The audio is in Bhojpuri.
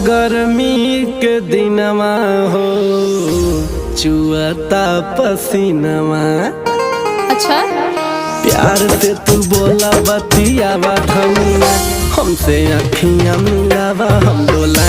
गर्मी के दिनवा हो चुअता पसीनवा। अच्छा प्यार से तू बोला बतियावा धनिया, हमसे अखियां मिलावा हम बोला।